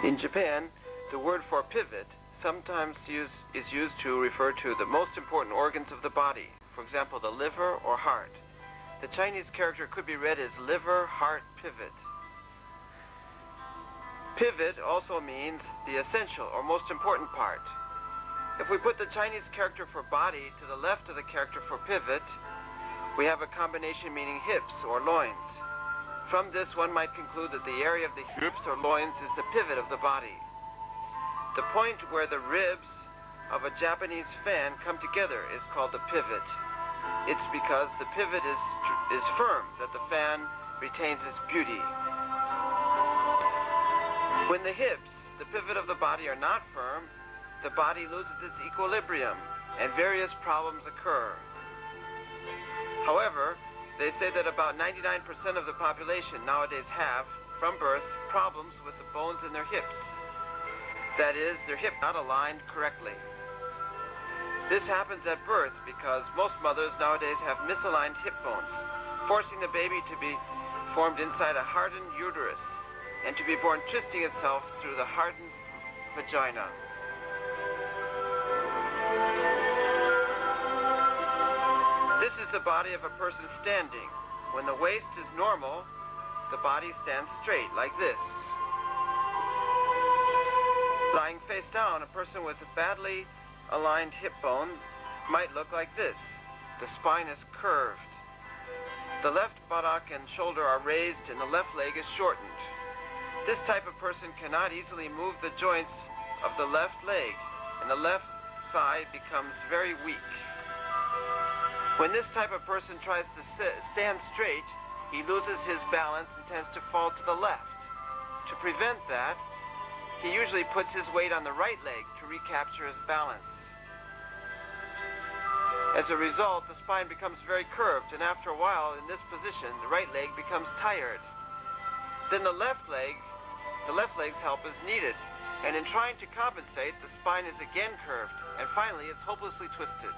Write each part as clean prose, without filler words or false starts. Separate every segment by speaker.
Speaker 1: In Japan, the word for pivot sometimes is used to refer to the most important organs of the body, for example, the liver or heart. The Chinese character could be read as liver, heart, pivot. Pivot also means the essential or most important part. If we put the Chinese character for body to the left of the character for pivot, we have a combination meaning hips or loins. From this, one might conclude that the area of the hips or loins is the pivot of the body. The point where the ribs of a Japanese fan come together is called the pivot. It's because the pivot is firm that the fan retains its beauty. When the hips, the pivot of the body, are not firm, the body loses its equilibrium and various problems occur. However, they say that about 99% of the population nowadays have, from birth, problems with the bones in their hips. That is, their hip not aligned correctly. This happens at birth because most mothers nowadays have misaligned hip bones, forcing the baby to be formed inside a hardened uterus and to be born twisting itself through the hardened vagina. This is the body of a person standing. When the waist is normal, the body stands straight, like this. Lying face down, a person with a badly aligned hip bone might look like this. The spine is curved. The left buttock and shoulder are raised and the left leg is shortened. This type of person cannot easily move the joints of the left leg, and the left thigh becomes very weak. When this type of person tries to stand straight, he loses his balance and tends to fall to the left. To prevent that, he usually puts his weight on the right leg to recapture his balance. As a result, the spine becomes very curved, and after a while in this position, the right leg becomes tired. Then the left leg's help is needed, and in trying to compensate, the spine is again curved, and finally it's hopelessly twisted.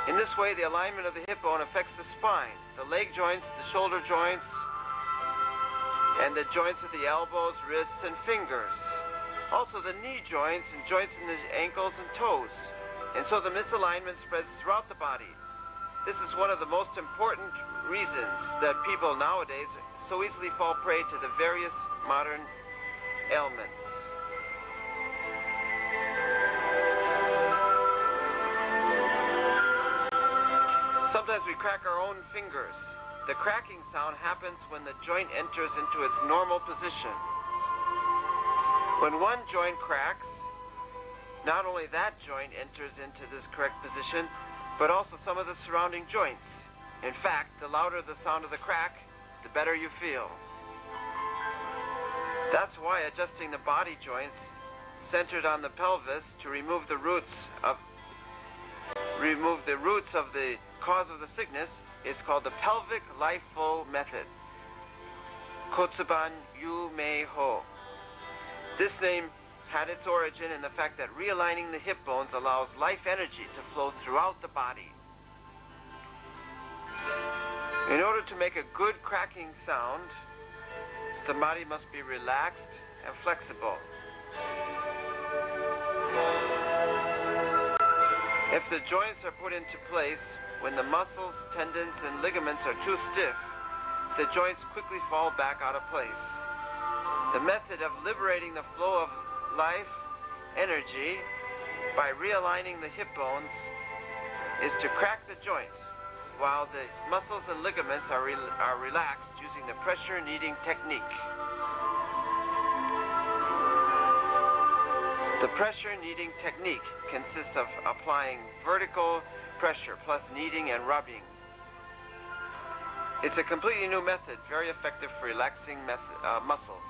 Speaker 1: In this way, the alignment of the hip bone affects the spine, the leg joints, the shoulder joints, and the joints of the elbows, wrists, and fingers. Also the knee joints and joints in the ankles and toes. And so the misalignment spreads throughout the body. This is one of the most important reasons that people nowadays so easily fall prey to the various modern ailments. Sometimes we crack our own fingers. The cracking sound happens when the joint enters into its normal position. When one joint cracks, not only that joint enters into this correct position, but also some of the surrounding joints. In fact, the louder the sound of the crack, the better you feel. That's why adjusting the body joints centered on the pelvis to remove the roots of the cause of the sickness is called the pelvic life-flow method. Kotsuban Yumeiho. This name had its origin in the fact that realigning the hip bones allows life energy to flow throughout the body. In order to make a good cracking sound, the body must be relaxed and flexible. If the joints are put into place, when the muscles, tendons, and ligaments are too stiff, the joints quickly fall back out of place. The method of liberating the flow of life energy by realigning the hip bones is to crack the joints while the muscles and ligaments are relaxed using the pressure kneading technique. The pressure kneading technique consists of applying vertical pressure plus kneading and rubbing. It's a completely new method, very effective for relaxing muscles.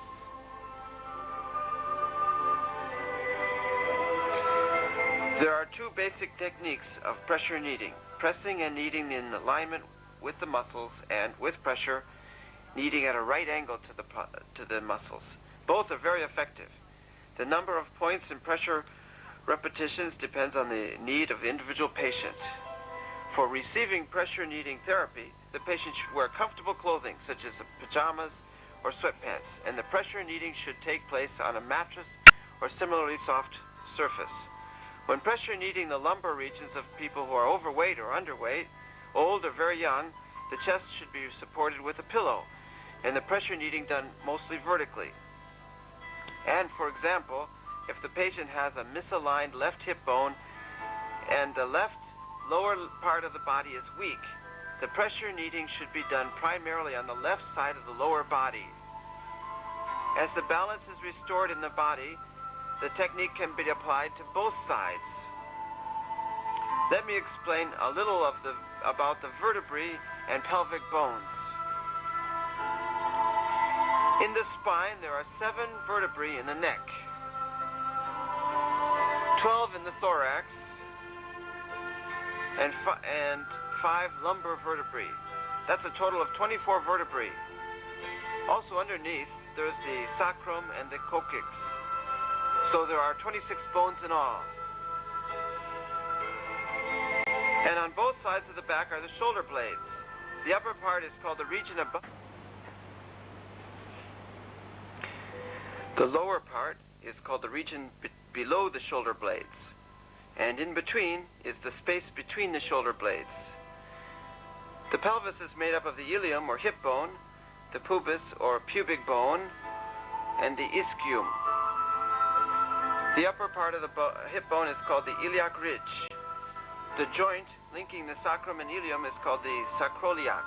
Speaker 1: There are two basic techniques of pressure kneading: pressing and kneading in alignment with the muscles, and with pressure, kneading at a right angle to the muscles. Both are very effective. The number of points and pressure repetitions depends on the need of the individual patient. For receiving pressure kneading therapy, the patient should wear comfortable clothing such as pajamas or sweatpants, and the pressure kneading should take place on a mattress or similarly soft surface. When pressure kneading the lumbar regions of people who are overweight or underweight, old or very young, the chest should be supported with a pillow, and the pressure kneading done mostly vertically. And for example, if the patient has a misaligned left hip bone and the left lower part of the body is weak, the pressure kneading should be done primarily on the left side of the lower body. As the balance is restored in the body, the technique can be applied to both sides. Let me explain a little about the vertebrae and pelvic bones. In the spine, there are 7 vertebrae in the neck, 12 in the thorax, and 5 lumbar vertebrae. That's a total of 24 vertebrae. Also underneath, there's the sacrum and the coccyx. So there are 26 bones in all. And on both sides of the back are the shoulder blades. The upper part is called the region above. The lower part is called the region below the shoulder blades. And in between is the space between the shoulder blades. The pelvis is made up of the ilium or hip bone, the pubis or pubic bone, and the ischium. The upper part of the hip bone is called the iliac ridge. The joint linking the sacrum and ilium is called the sacroiliac.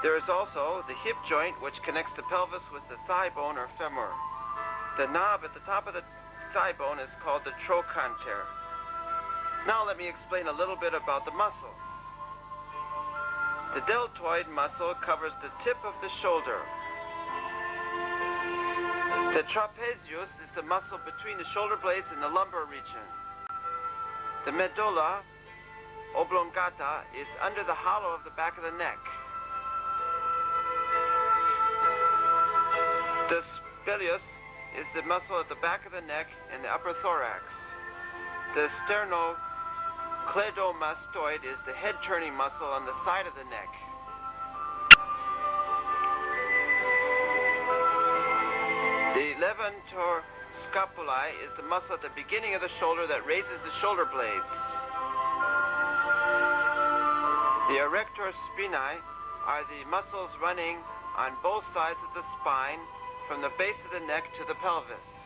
Speaker 1: There is also the hip joint which connects the pelvis with the thigh bone or femur. The knob at the top of the thigh bone is called the trochanter. Now let me explain a little bit about the muscles. The deltoid muscle covers the tip of the shoulder. The trapezius is the muscle between the shoulder blades and the lumbar region. The medulla oblongata is under the hollow of the back of the neck. The splenius is the muscle at the back of the neck and the upper thorax. The sternocleidomastoid is the head-turning muscle on the side of the neck. The levator scapulae is the muscle at the beginning of the shoulder that raises the shoulder blades. The erector spinae are the muscles running on both sides of the spine from the base of the neck to the pelvis.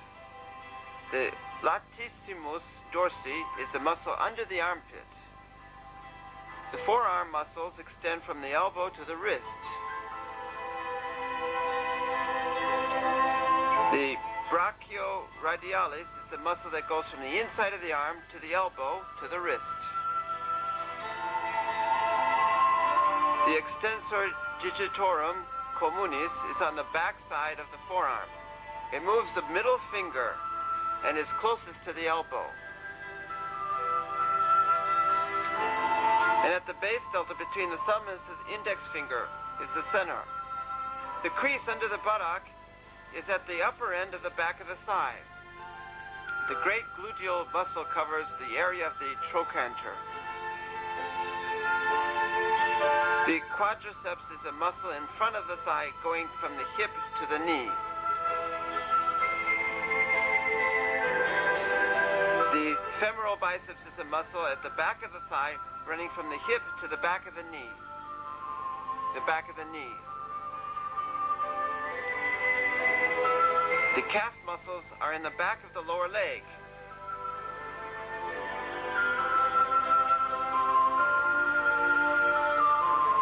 Speaker 1: The latissimus dorsi is the muscle under the armpit. The forearm muscles extend from the elbow to the wrist. The brachioradialis is the muscle that goes from the inside of the arm to the elbow to the wrist. The extensor digitorum communis is on the back side of the forearm. It moves the middle finger and is closest to the elbow. And at the base delta between the thumb and the index finger is the thenar. The crease under the buttock is at the upper end of the back of the thigh. The great gluteal muscle covers the area of the trochanter. The quadriceps is a muscle in front of the thigh going from the hip to the knee. The femoral biceps is a muscle at the back of the thigh running from the hip to the back of the knee. The back of the knee. The calf muscles are in the back of the lower leg.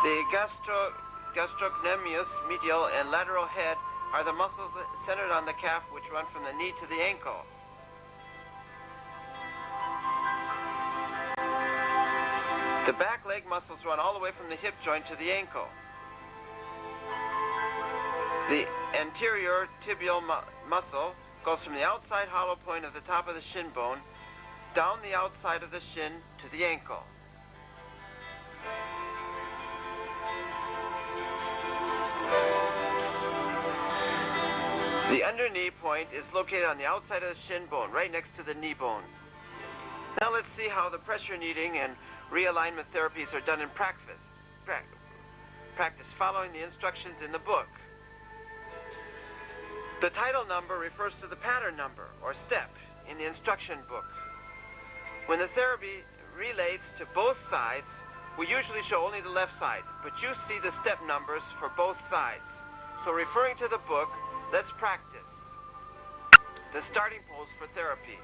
Speaker 1: The gastrocnemius, medial, and lateral head are the muscles centered on the calf which run from the knee to the ankle. The back leg muscles run all the way from the hip joint to the ankle. The anterior tibial muscle goes from the outside hollow point of the top of the shin bone down the outside of the shin to the ankle. The underknee point is located on the outside of the shin bone, right next to the knee bone. Now let's see how the pressure kneading and realignment therapies are done in practice, following the instructions in the book. The title number refers to the pattern number, or step, in the instruction book. When the therapy relates to both sides, we usually show only the left side, but you see the step numbers for both sides. So referring to the book, let's practice. The starting pose for therapy.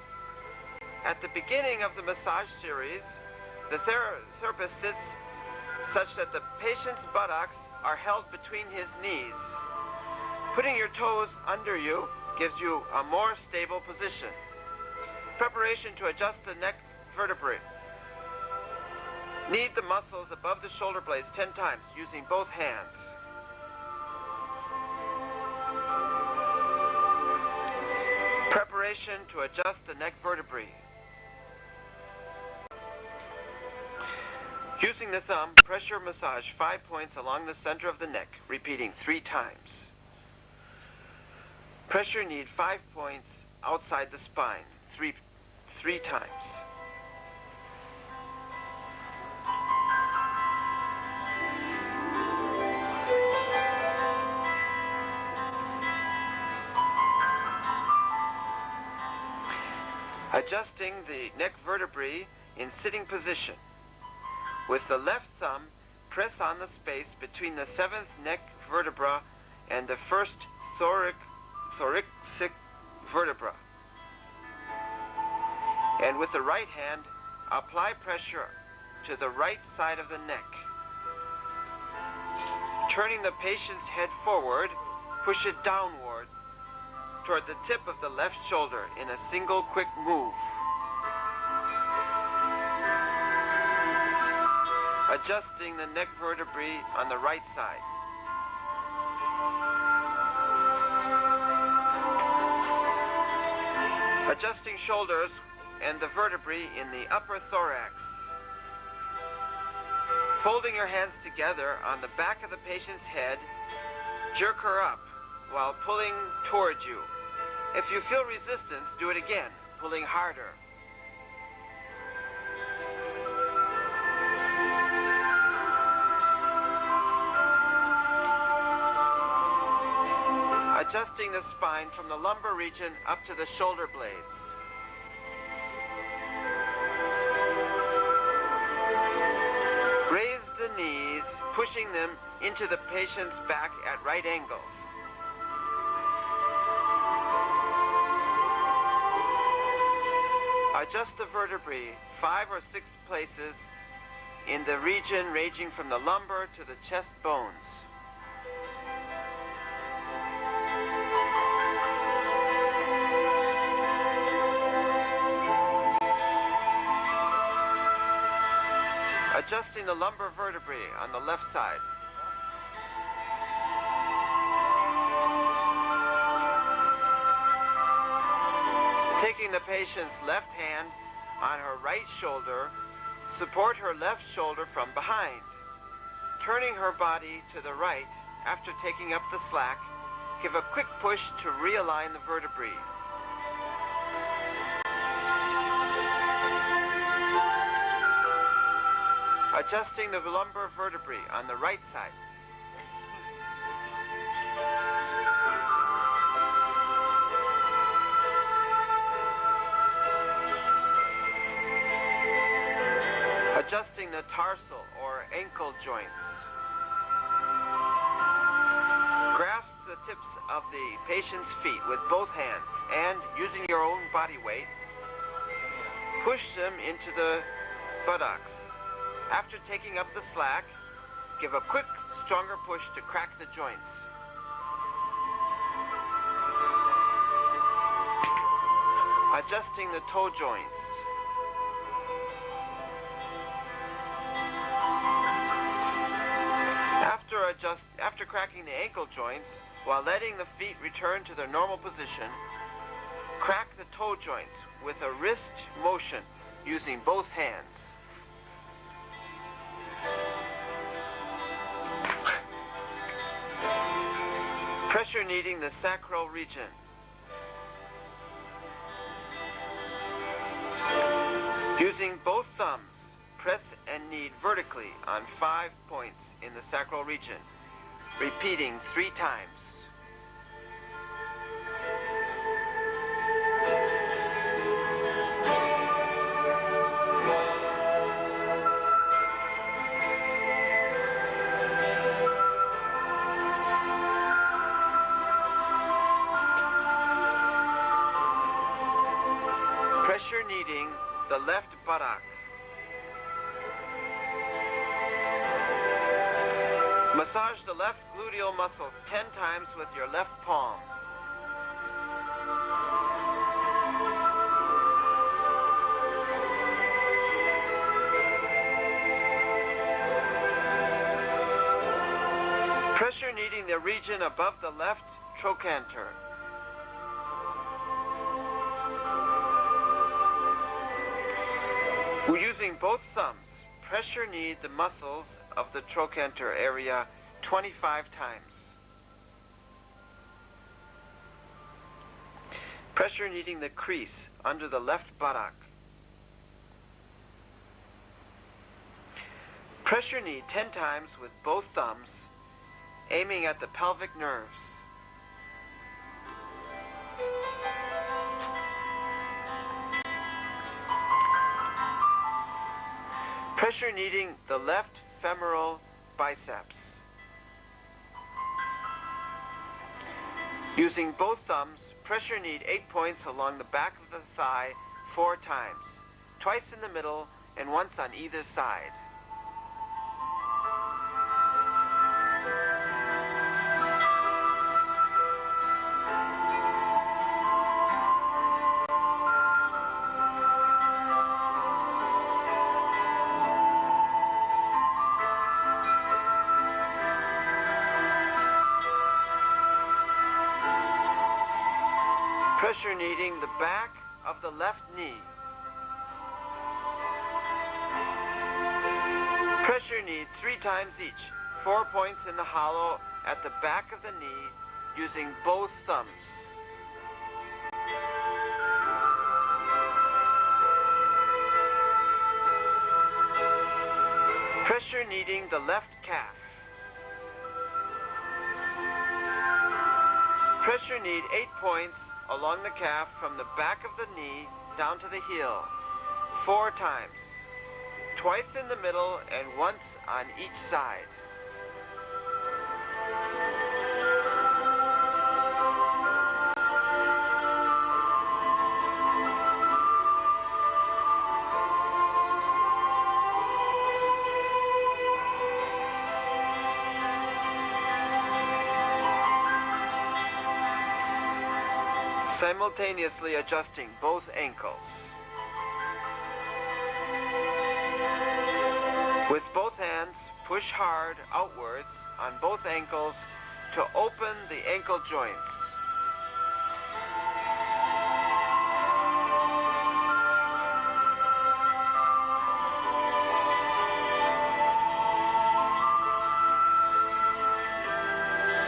Speaker 1: At the beginning of the massage series, the therapist sits such that the patient's buttocks are held between his knees. Putting your toes under you gives you a more stable position. Preparation to adjust the neck vertebrae. Knead the muscles above the shoulder blades 10 times using both hands. Preparation to adjust the neck vertebrae. Using the thumb, pressure massage 5 points along the center of the neck, repeating 3 times. Pressure knead 5 points outside the spine, three times. Adjusting the neck vertebrae in sitting position. With the left thumb, press on the space between the 7th neck vertebra and the 1st thoracic vertebra. And with the right hand, apply pressure to the right side of the neck. Turning the patient's head forward, push it downward toward the tip of the left shoulder in a single quick move. Adjusting the neck vertebrae on the right side. Adjusting shoulders and the vertebrae in the upper thorax. Folding your hands together on the back of the patient's head, jerk her up while pulling toward you. If you feel resistance, do it again, pulling harder. Adjusting the spine from the lumbar region up to the shoulder blades. Raise the knees, pushing them into the patient's back at right angles. Adjust the vertebrae 5 or 6 places in the region ranging from the lumbar to the chest bones. Adjusting the lumbar vertebrae on the left side. Taking the patient's left hand on her right shoulder, support her left shoulder from behind. Turning her body to the right after taking up the slack, give a quick push to realign the vertebrae. Adjusting the lumbar vertebrae on the right side. Adjusting the tarsal or ankle joints. Grasp the tips of the patient's feet with both hands and, using your own body weight, push them into the buttocks. After taking up the slack, give a quick, stronger push to crack the joints. Adjusting the toe joints. After cracking the ankle joints, while letting the feet return to their normal position, crack the toe joints with a wrist motion using both hands. Pressure kneading the sacral region. Using both thumbs, press and knead vertically on 5 points in the sacral region, repeating 3 times. the left buttock. Massage the left gluteal muscle 10 times with your left palm. Pressure kneading the region above the left trochanter. Using both thumbs, pressure knead the muscles of the trochanter area 25 times. Pressure kneading the crease under the left buttock. Pressure knead 10 times with both thumbs, aiming at the pelvic nerves. Pressure kneading the left femoral biceps. Using both thumbs, pressure knead 8 points along the back of the thigh 4 times, twice in the middle and once on either side. Pressure kneading the back of the left knee. Pressure knead 3 times each, 4 points in the hollow at the back of the knee using both thumbs. Pressure kneading the left calf. Pressure knead 8 points along the calf from the back of the knee down to the heel, 4 times, twice in the middle and once on each side. Simultaneously adjusting both ankles. With both hands, push hard outwards on both ankles to open the ankle joints.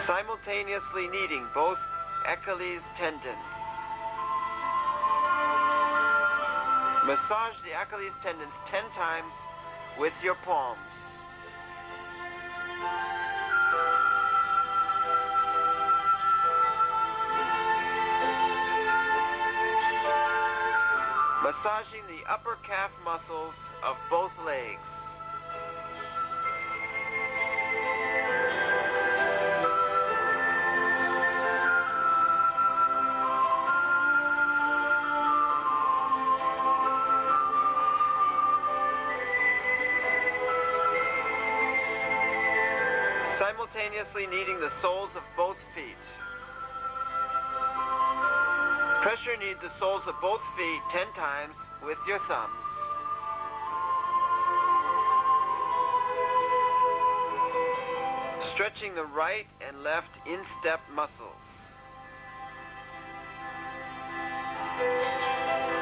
Speaker 1: Simultaneously kneading both Achilles tendons. Massage the Achilles tendons 10 times with your palms. Massaging the upper calf muscles of both legs. Simultaneously kneading the soles of both feet. Pressure knead the soles of both feet 10 times with your thumbs. Stretching the right and left instep muscles.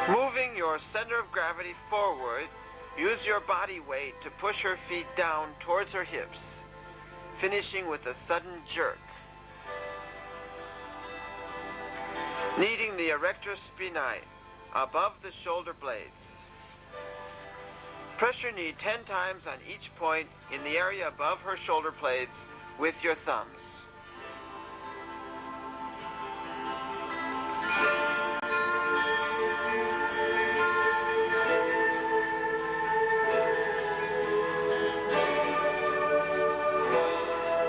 Speaker 1: Moving your center of gravity forward, use your body weight to push her feet down towards her hips, finishing with a sudden jerk. Kneading the erector spinae above the shoulder blades. Pressure knead 10 times on each point in the area above her shoulder blades with your thumbs.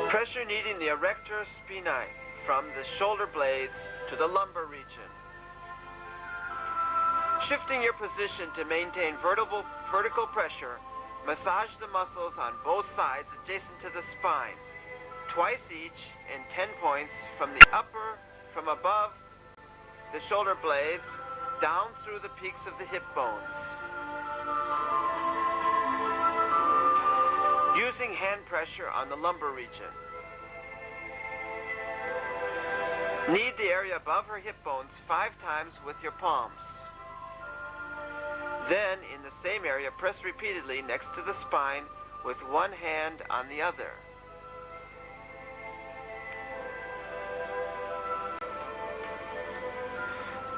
Speaker 1: Pressure kneading the erector spinae from the shoulder blades to the lumbar region. Shifting your position to maintain vertical pressure, massage the muscles on both sides adjacent to the spine, twice each in 10 points from above the shoulder blades, down through the peaks of the hip bones. Using hand pressure on the lumbar region. Knead the area above her hip bones 5 times with your palms. Then, in the same area, press repeatedly next to the spine with one hand on the other.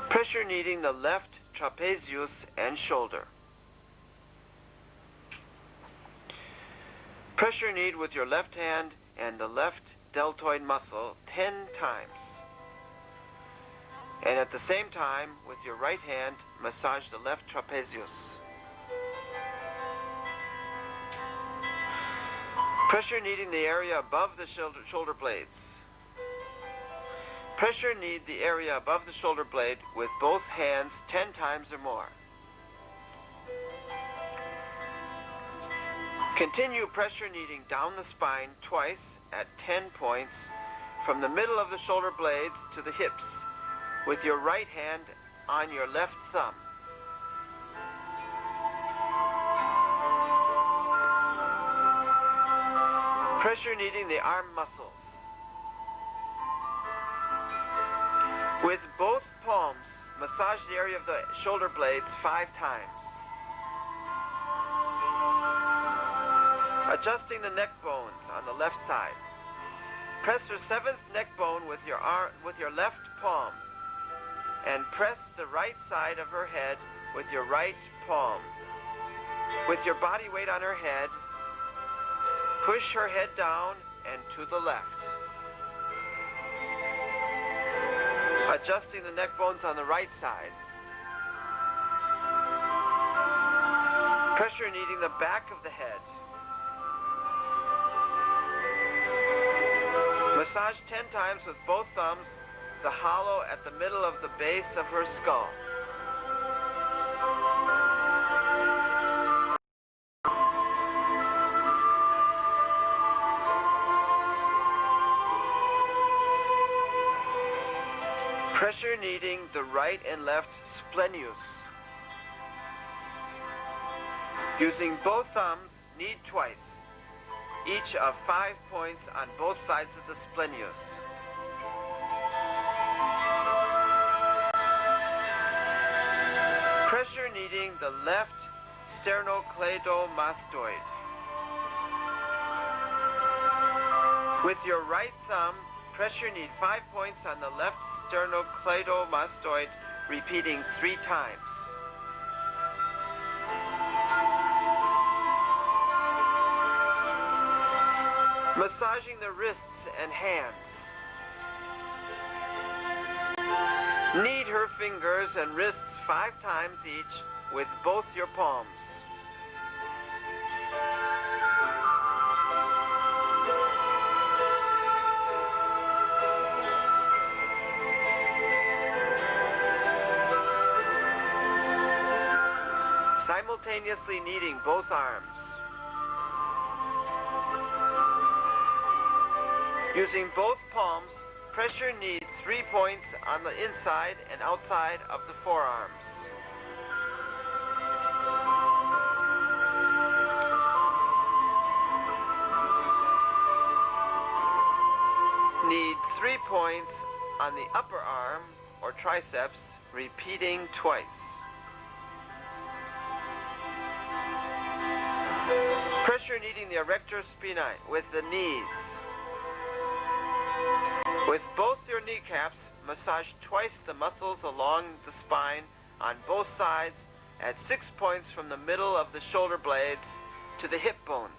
Speaker 1: Pressure kneading the left trapezius and shoulder. Pressure knead with your left hand and the left deltoid muscle 10 times. And at the same time, with your right hand, massage the left trapezius. Pressure kneading the area above the shoulder blades. Pressure knead the area above the shoulder blade with both hands 10 times or more. Continue pressure kneading down the spine twice at 10 points from the middle of the shoulder blades to the hips with your right hand on your left thumb. Pressure kneading the arm muscles. With both palms, massage the area of the shoulder blades 5 times. Adjusting the neck bones on the left side. Press your 7th neck bone with your left palm and press the right side of her head with your right palm. With your body weight on her head, push her head down and to the left. Adjusting the neck bones on the right side. Pressure kneading the back of the head. Massage 10 times with both thumbs the hollow at the middle of the base of her skull. Pressure kneading the right and left splenius. Using both thumbs, knead twice, each of 5 points on both sides of the splenius. Pressure kneading the left sternocleidomastoid. With your right thumb, pressure knead 5 points on the left sternocleidomastoid, repeating 3 times. Massaging the wrists and hands. Knead her fingers and wrists 5 times each with both your palms. Simultaneously kneading both arms. Using both palms, pressure knead 3 points on the inside and outside of the forearms. Knead 3 points on the upper arm or triceps, repeating twice. Pressure kneading the erector spinae with the knees. With both your kneecaps, massage twice the muscles along the spine on both sides at 6 points from the middle of the shoulder blades to the hip bones.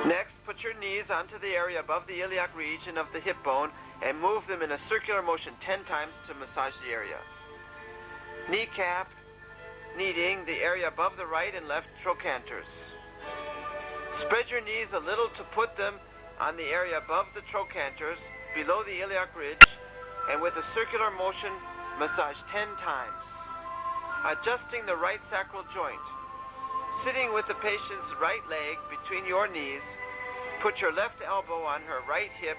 Speaker 1: Next, put your knees onto the area above the iliac region of the hip bone and move them in a circular motion 10 times to massage the area. Kneecap kneading the area above the right and left trochanters. Spread your knees a little to put them on the area above the trochanters, below the iliac ridge, and with a circular motion, massage 10 times. Adjusting the right sacral joint. Sitting with the patient's right leg between your knees, put your left elbow on her right hip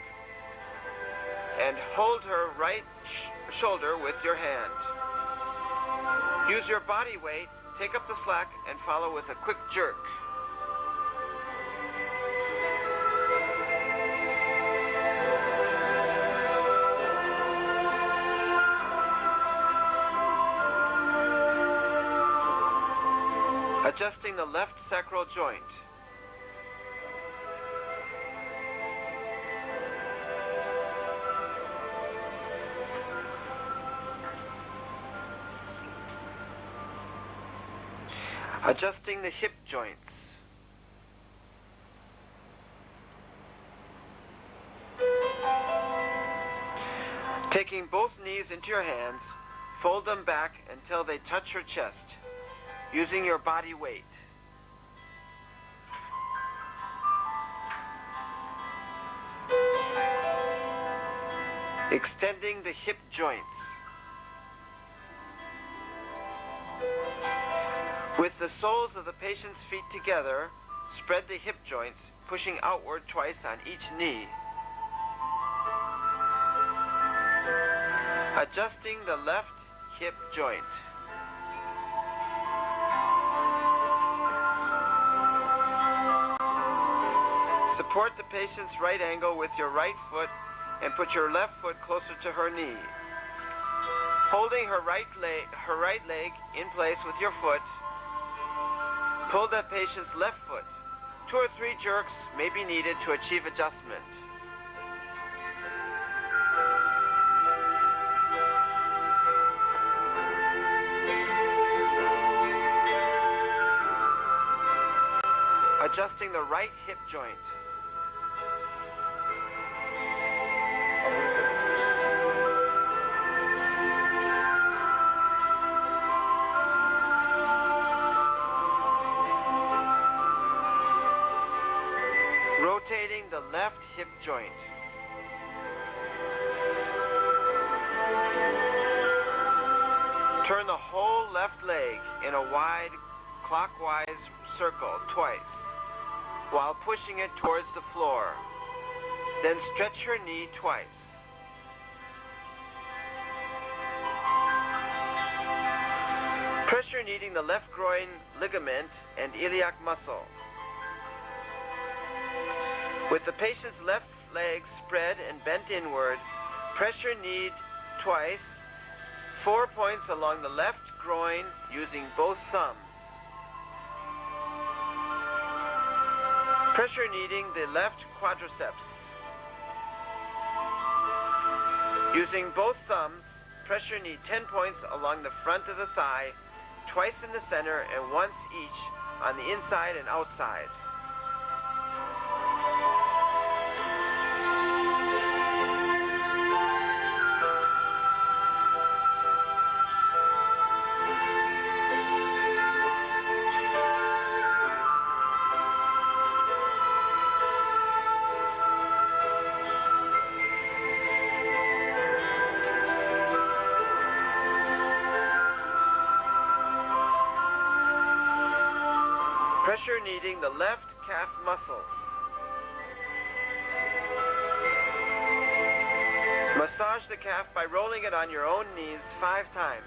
Speaker 1: and hold her right shoulder with your hand. Use your body weight, take up the slack, and follow with a quick jerk. Adjusting the left sacral joint. Adjusting the hip joints. Taking both knees into your hands, fold them back until they touch your chest, using your body weight. Extending the hip joints. With the soles of the patient's feet together, spread the hip joints, pushing outward twice on each knee. Adjusting the left hip joint. Support the patient's right ankle with your right foot and put your left foot closer to her knee. Holding her right leg in place with your foot, pull the patient's left foot. 2 or 3 jerks may be needed to achieve adjustment. Adjusting the right hip joint. Rotating the left hip joint. Turn the whole left leg in a wide clockwise circle twice while pushing it towards the floor. Then stretch your knee twice. Pressure kneading the left groin ligament and iliac muscle. With the patient's left leg spread and bent inward, pressure knead twice, 4 points along the left groin using both thumbs. Pressure kneading the left quadriceps. Using both thumbs, pressure knead 10 points along the front of the thigh, twice in the center and once each on the inside and outside. Pressure kneading the left calf muscles. Massage the calf by rolling it on your own knees 5 times.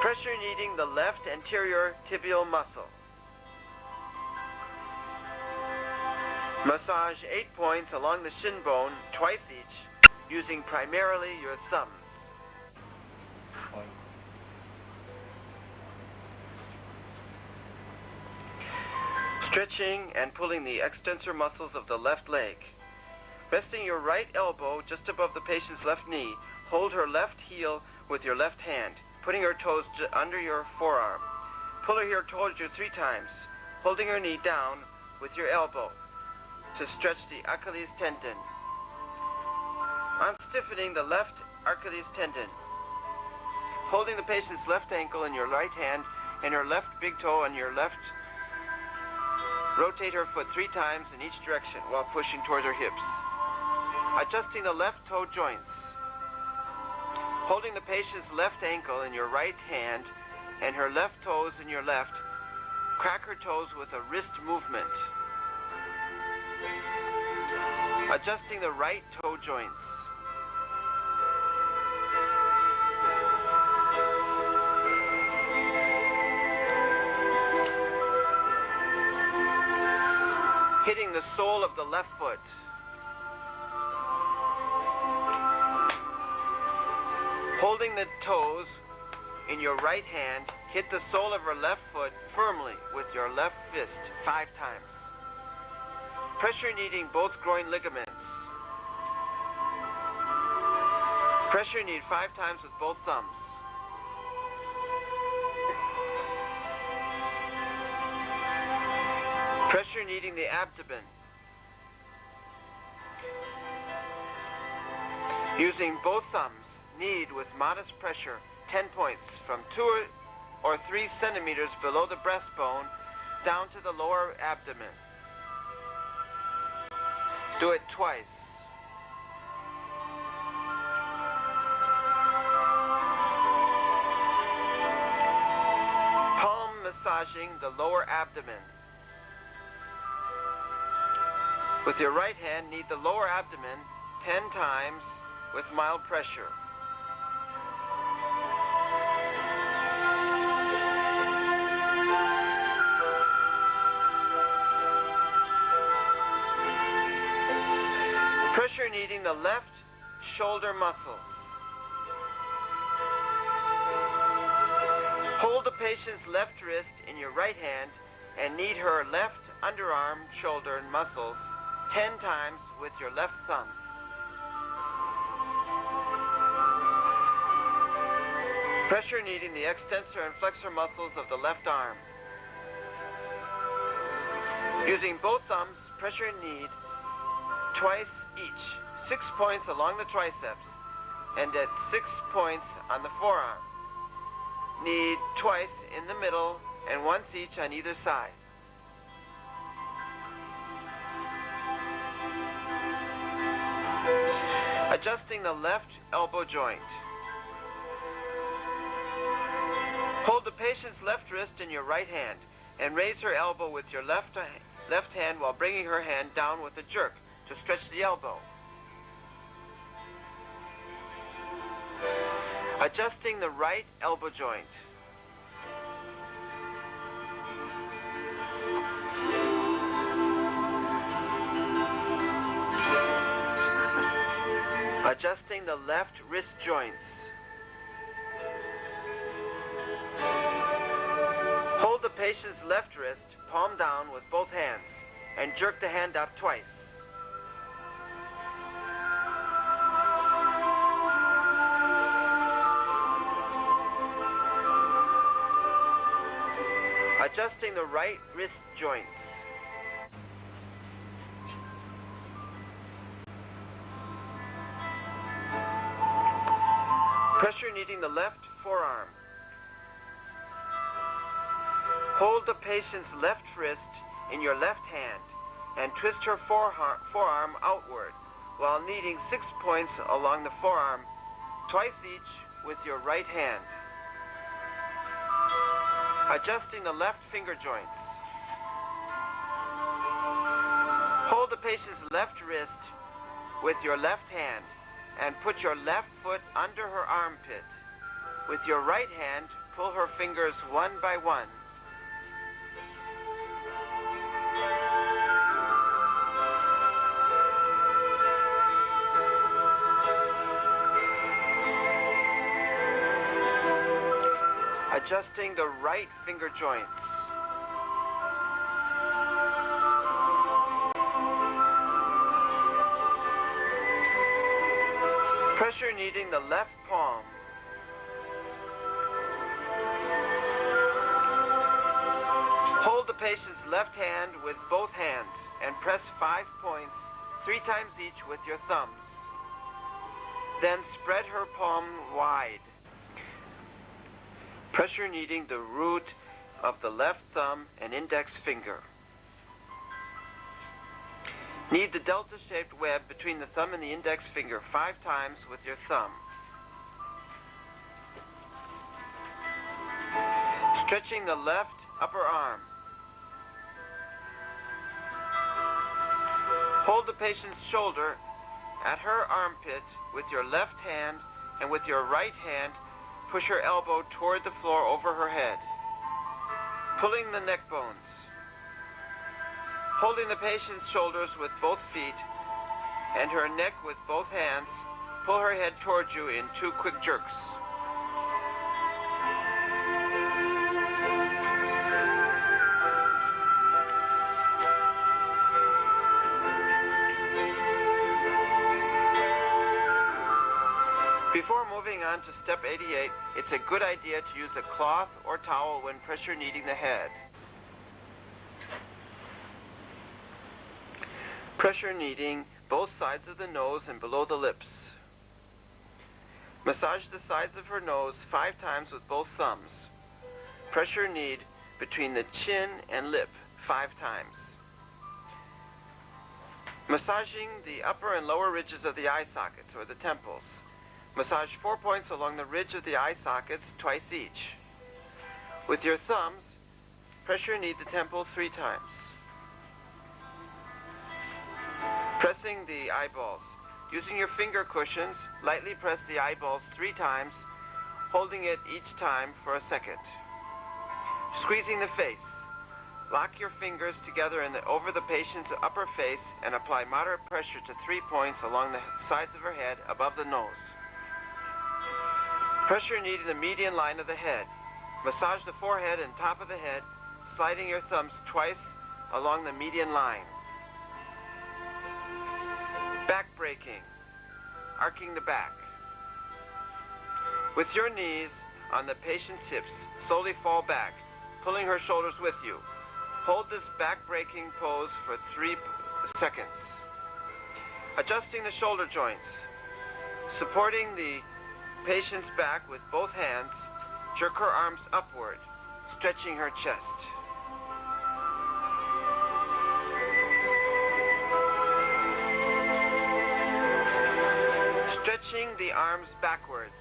Speaker 1: Pressure kneading the left anterior tibial muscle. Massage 8 points along the shin bone twice each, using primarily your thumbs. Stretching and pulling the extensor muscles of the left leg. Resting your right elbow just above the patient's left knee, hold her left heel with your left hand, putting her toes under your forearm. Pull her here towards you 3 times, holding her knee down with your elbow to stretch the Achilles tendon. Unstiffening the left Achilles tendon. Holding the patient's left ankle in your right hand and her left big toe on your left, rotate her foot 3 times in each direction while pushing towards her hips. Adjusting the left toe joints. Holding the patient's left ankle in your right hand and her left toes in your left, crack her toes with a wrist movement. Adjusting the right toe joints. Hitting the sole of the left foot. Holding the toes in your right hand, hit the sole of her left foot firmly with your left fist 5 times. Pressure kneading both groin ligaments. Pressure knead 5 times with both thumbs. Pressure kneading the abdomen. Using both thumbs, knead with modest pressure 10 points from 2 or 3 centimeters below the breastbone down to the lower abdomen. Do it twice. Palm massaging the lower abdomen. With your right hand, knead the lower abdomen 10 times with mild pressure. Pressure kneading the left shoulder muscles. Hold the patient's left wrist in your right hand and knead her left underarm, shoulder, and muscles 10 times with your left thumb. Pressure kneading the extensor and flexor muscles of the left arm. Using both thumbs, pressure knead twice each, 6 points along the triceps and at 6 points on the forearm. Knead twice in the middle and once each on either side. Adjusting the left elbow joint. Hold the patient's left wrist in your right hand and raise her elbow with your left hand while bringing her hand down with a jerk to stretch the elbow. Adjusting the right elbow joint. Adjusting the left wrist joints. Hold the patient's left wrist, palm down with both hands, and jerk the hand up twice. Adjusting the right wrist joints. Pressure kneading the left forearm. Hold the patient's left wrist in your left hand and twist her forearm outward while kneading 6 points along the forearm, twice each with your right hand. Adjusting the left finger joints. Hold the patient's left wrist with your left hand and put your left foot under her armpit. With your right hand, pull her fingers one by one. Adjusting the right finger joints. Pressure kneading the left palm. Hold the patient's left hand with both hands and press 5 points 3 times each with your thumbs. Then spread her palm wide. Pressure kneading the root of the left thumb and index finger. Knead the delta-shaped web between the thumb and the index finger 5 times with your thumb. Stretching the left upper arm. Hold the patient's shoulder at her armpit with your left hand, and with your right hand push her elbow toward the floor over her head, pulling the neck bones. Holding the patient's shoulders with both feet and her neck with both hands, pull her head towards you in 2 quick jerks. Before moving on to step 88, it's a good idea to use a cloth or towel when pressure kneading the head. Pressure kneading both sides of the nose and below the lips. Massage the sides of her nose 5 times with both thumbs. Pressure knead between the chin and lip 5 times. Massaging the upper and lower ridges of the eye sockets or the temples. Massage 4 points along the ridge of the eye sockets twice each. With your thumbs, pressure knead the temple 3 times. Pressing the eyeballs. Using your finger cushions, lightly press the eyeballs 3 times, holding it each time for a second. Squeezing the face. Lock your fingers together over the patient's upper face and apply moderate pressure to 3 points along the sides of her head above the nose. Pressure kneading the median line of the head. Massage the forehead and top of the head, sliding your thumbs twice along the median line. Back breaking. Arcing the back. With your knees on the patient's hips, slowly fall back, pulling her shoulders with you. Hold this back breaking pose for 3 seconds. Adjusting the shoulder joints. Supporting the patient's back with both hands, jerk her arms upward, stretching her chest. Stretching the arms backwards.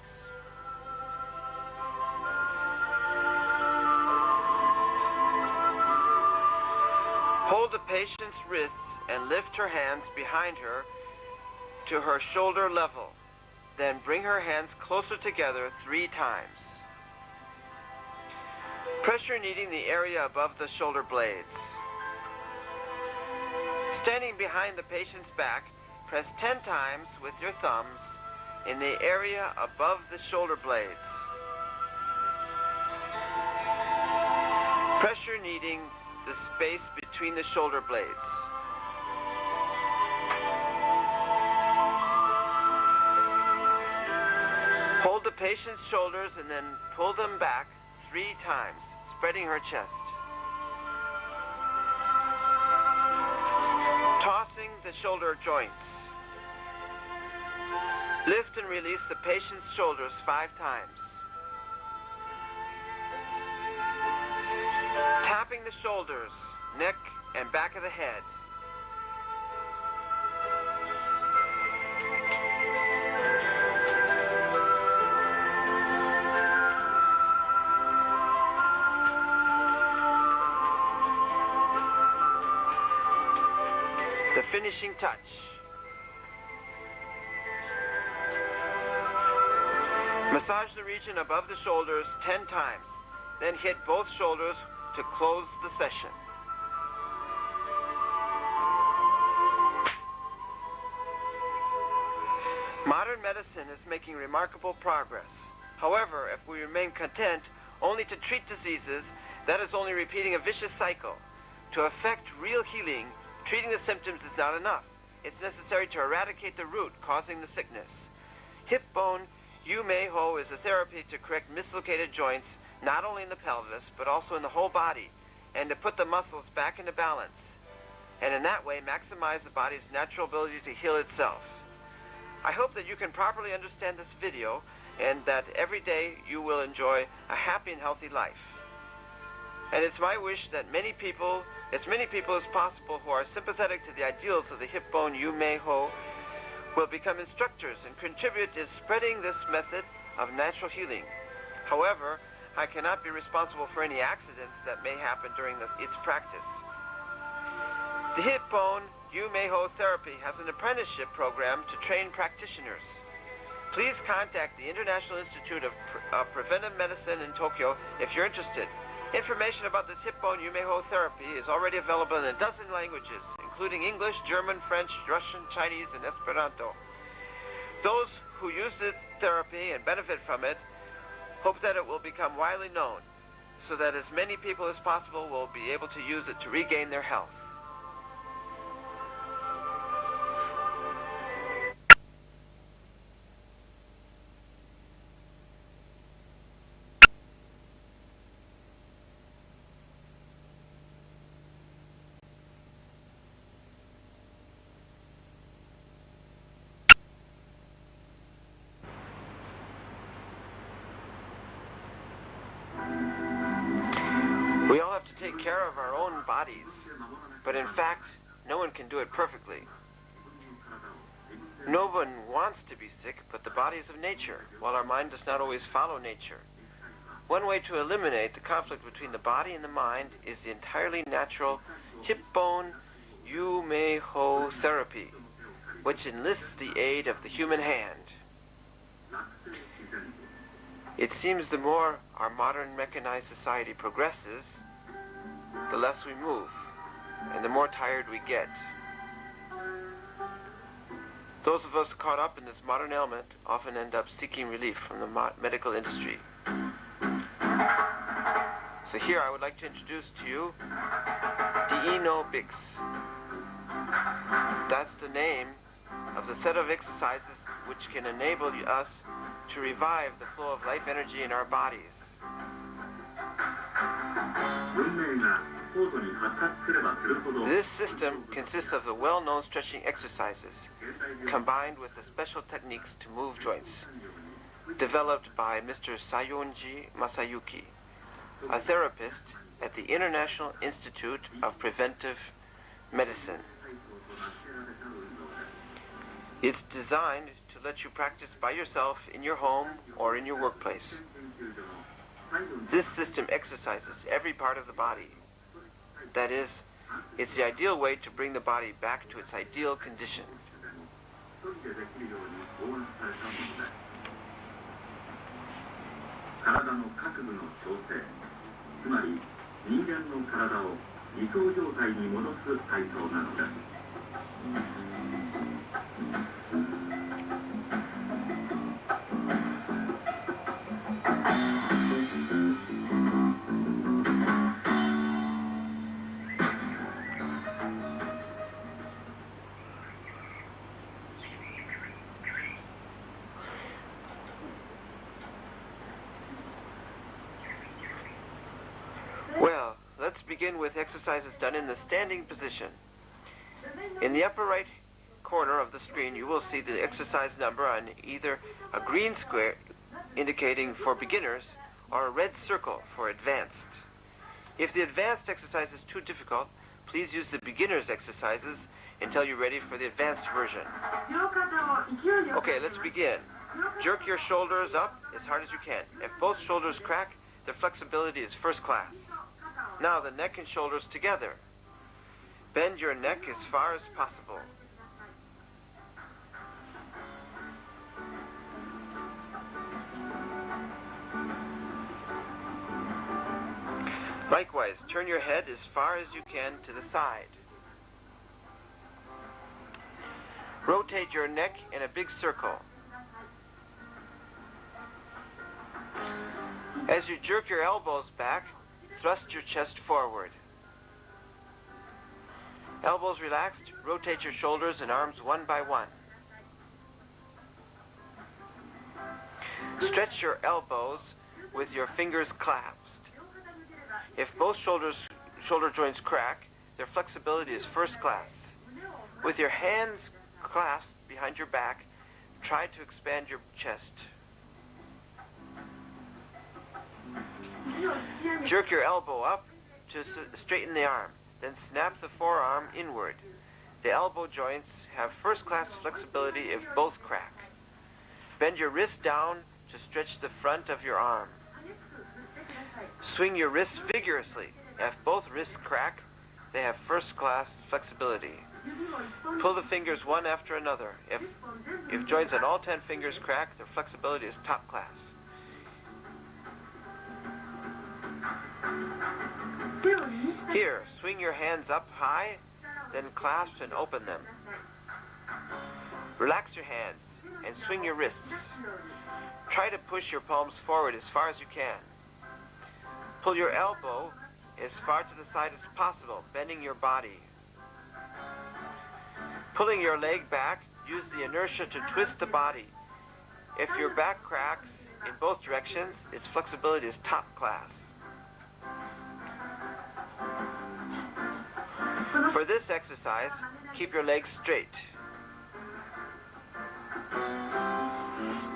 Speaker 1: Hold the patient's wrists and lift her hands behind her to her shoulder level. Then bring her hands closer together 3 times. Pressure kneading the area above the shoulder blades. Standing behind the patient's back, press 10 times with your thumbs in the area above the shoulder blades. Pressure kneading the space between the shoulder blades. Hold the patient's shoulders and then pull them back 3 times, spreading her chest. Tossing the shoulder joints. Lift and release the patient's shoulders 5 times. Tapping the shoulders, neck, and back of the head. The finishing touch. Massage the region above the shoulders 10 times, then hit both shoulders to close the session. Modern medicine is making remarkable progress. However, if we remain content only to treat diseases, that is only repeating a vicious cycle. To effect real healing, treating the symptoms is not enough. It's necessary to eradicate the root causing the sickness. Hip bone Yumeiho is a therapy to correct mislocated joints, not only in the pelvis, but also in the whole body, and to put the muscles back into balance, and in that way maximize the body's natural ability to heal itself. I hope that you can properly understand this video and that every day you will enjoy a happy and healthy life. And it's my wish that as many people as possible who are sympathetic to the ideals of the hip bone Yumeiho will become instructors and contribute in spreading this method of natural healing. However, I cannot be responsible for any accidents that may happen during its practice. The hip bone Yumeiho therapy has an apprenticeship program to train practitioners. Please contact the International Institute of Preventive Medicine in Tokyo if you're interested. Information about this hip bone Yumeiho therapy is already available in a dozen languages, including English, German, French, Russian, Chinese, and Esperanto. Those who use the therapy and benefit from it hope that it will become widely known so that as many people as possible will be able to use it to regain their health. We all have to take care of our own bodies, but in fact, no one can do it perfectly. No one wants to be sick, but the body is of nature, while our mind does not always follow nature. One way to eliminate the conflict between the body and the mind is the entirely natural hip bone Yumeiho therapy, which enlists the aid of the human hand. It seems the more our modern mechanized society progresses, the less we move, and the more tired we get. Those of us caught up in this modern ailment often end up seeking relief from the medical industry. So here I would like to introduce to you Yumeiho Bix. That's the name of the set of exercises which can enable us to revive the flow of life energy in our bodies. This system consists of the well-known stretching exercises combined with the special techniques to move joints developed by Mr. Sayonji Masayuki, a therapist at the International Institute of Preventive Medicine. It's designed to let you practice by yourself in your home or in your workplace. This system exercises every part of the body. That is, it's the ideal way to bring the body back to its ideal condition. Well, let's begin with exercises done in the standing position. In the upper right corner of the screen, you will see the exercise number on either a green square indicating for beginners or a red circle for advanced. If the advanced exercise is too difficult, please use the beginner's exercises until you're ready for the advanced version. Okay, let's begin. Jerk your shoulders up as hard as you can. If both shoulders crack, the flexibility is first class. Now the neck and shoulders together. Bend your neck as far as possible. Likewise, turn your head as far as you can to the side. Rotate your neck in a big circle. As you jerk your elbows back, thrust your chest forward. Elbows relaxed, rotate your shoulders and arms one by one. Stretch your elbows with your fingers clasped. If both shoulder joints crack, their flexibility is first class. With your hands clasped behind your back, try to expand your chest. Jerk your elbow up to straighten the arm, then snap the forearm inward. The elbow joints have first-class flexibility if both crack. Bend your wrist down to stretch the front of your arm. Swing your wrists vigorously. If both wrists crack, they have first-class flexibility. Pull the fingers one after another. If joints on all 10 fingers crack, their flexibility is top class. Here, swing your hands up high, then clasp and open them. Relax your hands and swing your wrists. Try to push your palms forward as far as you can. Pull your elbow as far to the side as possible, bending your body. Pulling your leg back, use the inertia to twist the body. If your back cracks in both directions, its flexibility is top class. For this exercise, keep your legs straight.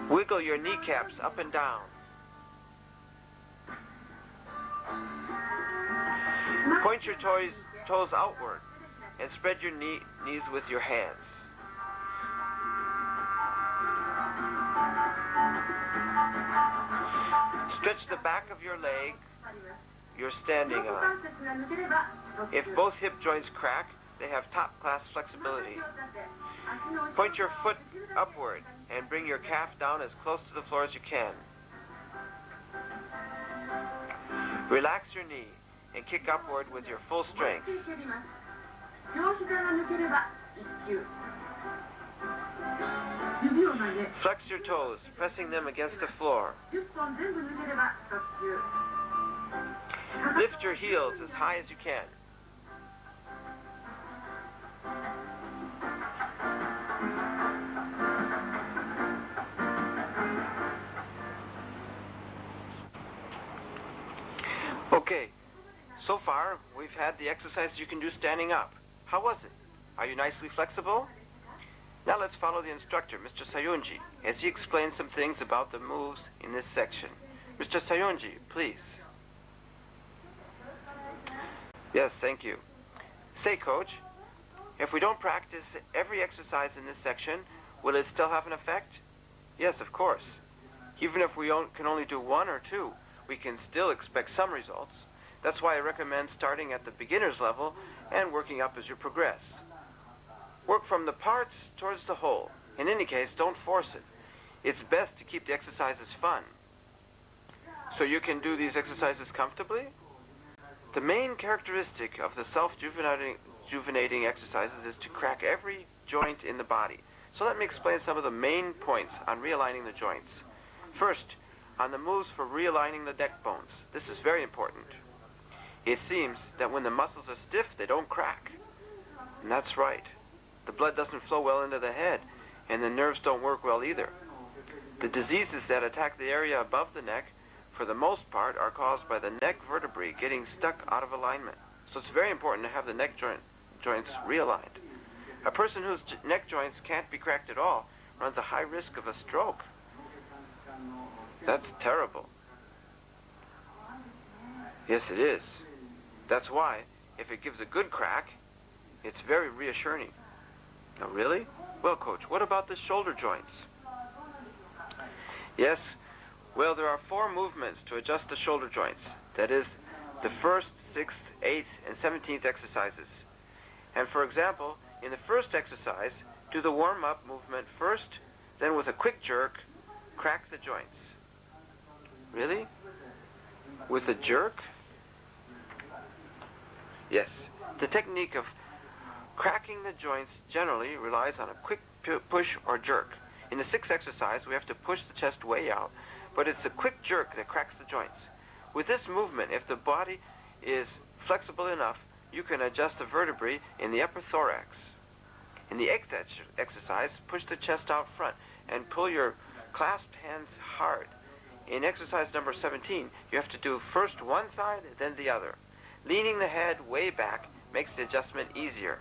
Speaker 1: Wiggle your kneecaps up and down. Point your toes outward and spread your knees with your hands. Stretch the back of your leg you're standing on. If both hip joints crack, they have top-class flexibility. Point your foot upward and bring your calf down as close to the floor as you can. Relax your knee and kick upward with your full strength. Flex your toes, pressing them against the floor. Lift your heels as high as you can. Okay, so far we've had the exercises you can do standing up. How was it? Are you nicely flexible? Now let's follow the instructor, Mr. Sayonji, as he explains some things about the moves in this section. Mr. Sayonji, please. Yes, thank you. Say, Coach, if we don't practice every exercise in this section, will it still have an effect? Yes, of course. Even if we can only do one or two, we can still expect some results. That's why I recommend starting at the beginner's level and working up as you progress. Work from the parts towards the whole. In any case, don't force it. It's best to keep the exercises fun. So you can do these exercises comfortably? The main characteristic of the self-juvenating exercises is to crack every joint in the body. So let me explain some of the main points on realigning the joints. First, on the moves for realigning the neck bones. This is very important. It seems that when the muscles are stiff, they don't crack. And that's right. The blood doesn't flow well into the head, and the nerves don't work well either. The diseases that attack the area above the neck, for the most part, are caused by the neck vertebrae getting stuck out of alignment. So it's very important to have the neck joints realigned. A person whose neck joints can't be cracked at all runs a high risk of a stroke. That's terrible. Yes, it is. That's why, if it gives a good crack, it's very reassuring. Oh, really? Well, Coach, what about the shoulder joints? Yes, well, there are 4 movements to adjust the shoulder joints. That is, the 1st, 6th, 8th, and 17th exercises. And for example, in the first exercise, do the warm-up movement first, then with a quick jerk, crack the joints. Really? With a jerk? Yes. The technique of cracking the joints generally relies on a quick push or jerk. In the 6th exercise, we have to push the chest way out, but it's a quick jerk that cracks the joints. With this movement, if the body is flexible enough, you can adjust the vertebrae in the upper thorax. In the 8th exercise, push the chest out front and pull your clasped hands hard. In exercise number 17, you have to do first one side, then the other. Leaning the head way back makes the adjustment easier.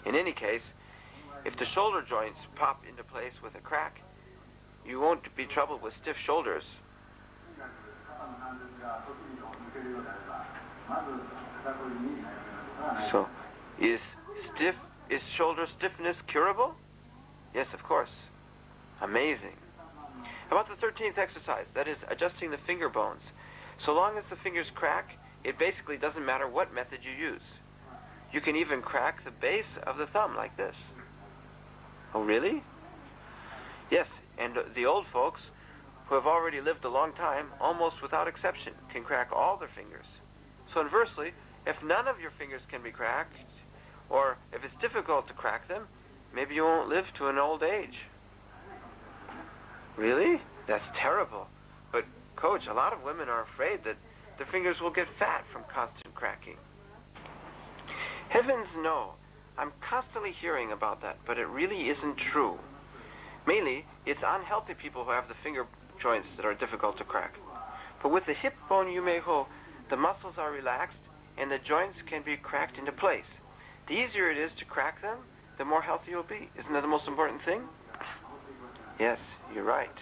Speaker 1: In any case, if the shoulder joints pop into place with a crack, you won't be troubled with stiff shoulders. shoulder stiffness curable? Yes, of course. Amazing. How about the 13th exercise? That is adjusting the finger bones. So long as the fingers crack, it basically doesn't matter what method you use. You can even crack the base of the thumb like this. Oh, really? Yes, and the old folks who have already lived a long time, almost without exception, can crack all their fingers. So inversely, if none of your fingers can be cracked, or if it's difficult to crack them, maybe you won't live to an old age. Really? That's terrible. But, Coach, a lot of women are afraid that their fingers will get fat from constant cracking. Heavens no. I'm constantly hearing about that, but it really isn't true. Mainly, it's unhealthy people who have the finger joints that are difficult to crack. But with the hip bone Yumeiho, the muscles are relaxed and the joints can be cracked into place. The easier it is to crack them, the more healthy you'll be. Isn't that the most important thing? Yes, you're right.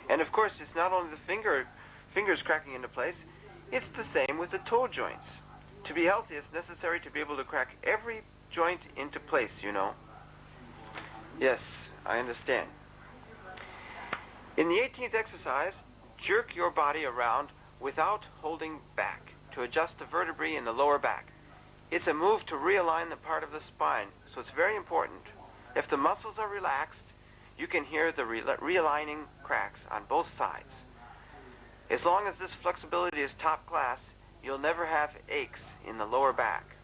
Speaker 1: And of course, it's not only the fingers cracking into place, it's the same with the toe joints. To be healthy, it's necessary to be able to crack every joint into place, you know. Yes, I understand. In the 18th exercise, jerk your body around without holding back to adjust the vertebrae in the lower back. It's a move to realign the part of the spine, so it's very important. If the muscles are relaxed, you can hear the realigning cracks on both sides. As long as this flexibility is top class, you'll never have aches in the lower back.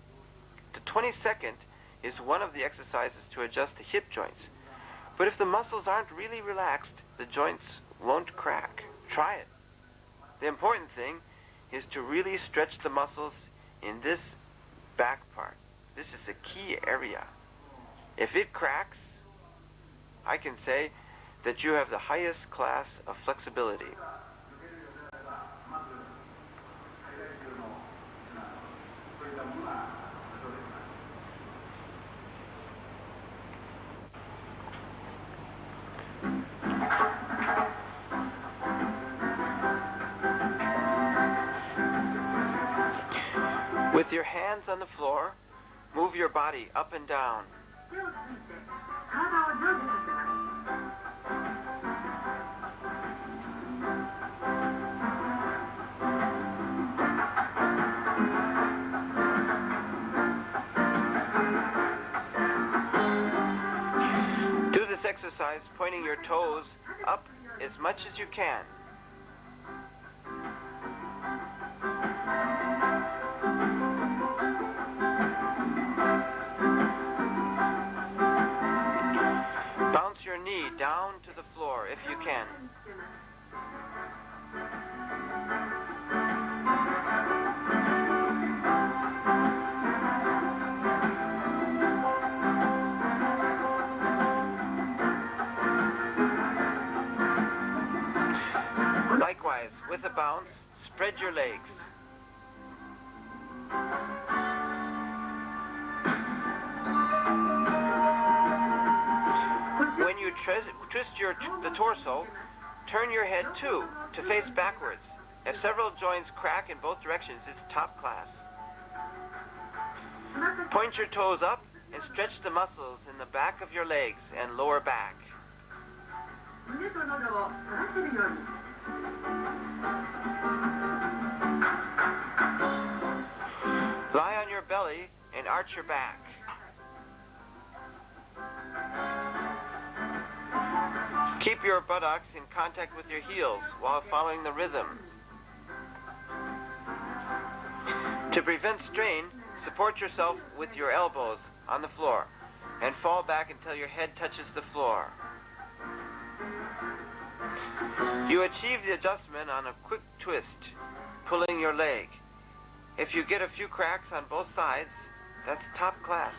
Speaker 1: The 22nd is one of the exercises to adjust the hip joints. But if the muscles aren't really relaxed, the joints won't crack. Try it. The important thing is to really stretch the muscles in this back part. This is a key area. If it cracks, I can say that you have the highest class of flexibility. With your hands on the floor, move your body up and down. Do this exercise pointing your toes up as much as you can. Bounce your knee down to the floor if you can. Likewise, with a bounce, spread your legs. When you twist the torso, turn your head too, to face backwards. If several joints crack in both directions, it's top class. Point your toes up and stretch the muscles in the back of your legs and lower back. Lie on your belly and arch your back. Keep your buttocks in contact with your heels while following the rhythm. To prevent strain, support yourself with your elbows on the floor and fall back until your head touches the floor. You achieve the adjustment on a quick twist, pulling your leg. If you get a few cracks on both sides, that's top class.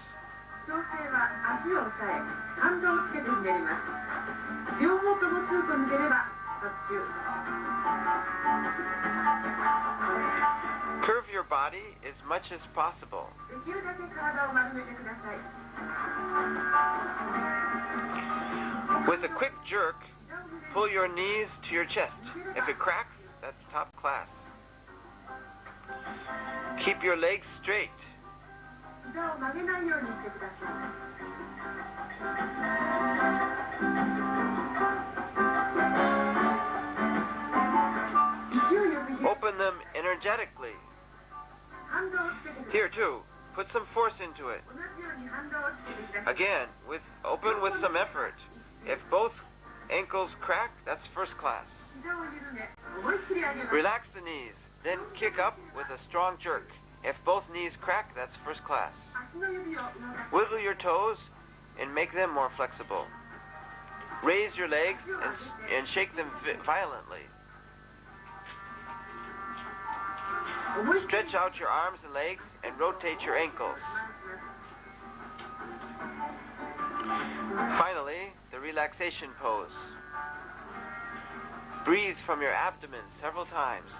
Speaker 1: Curve your body as much as possible. With a quick jerk, pull your knees to your chest. If it cracks, that's top class. Keep your legs straight. Open them energetically. Here too, put some force into it. Again, open with some effort. If both ankles crack, that's first class. Relax the knees, then kick up with a strong jerk. If both knees crack, that's first class. Wiggle your toes and make them more flexible. Raise your legs and shake them violently. Stretch out your arms and legs and rotate your ankles. Finally, the relaxation pose. Breathe from your abdomen several times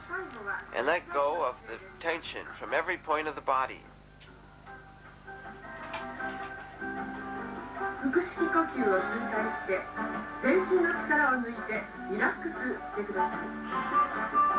Speaker 1: and let go of the tension from every point of the body.
Speaker 2: 腹式呼吸を数回して全身の力を抜いてリラックスしてください。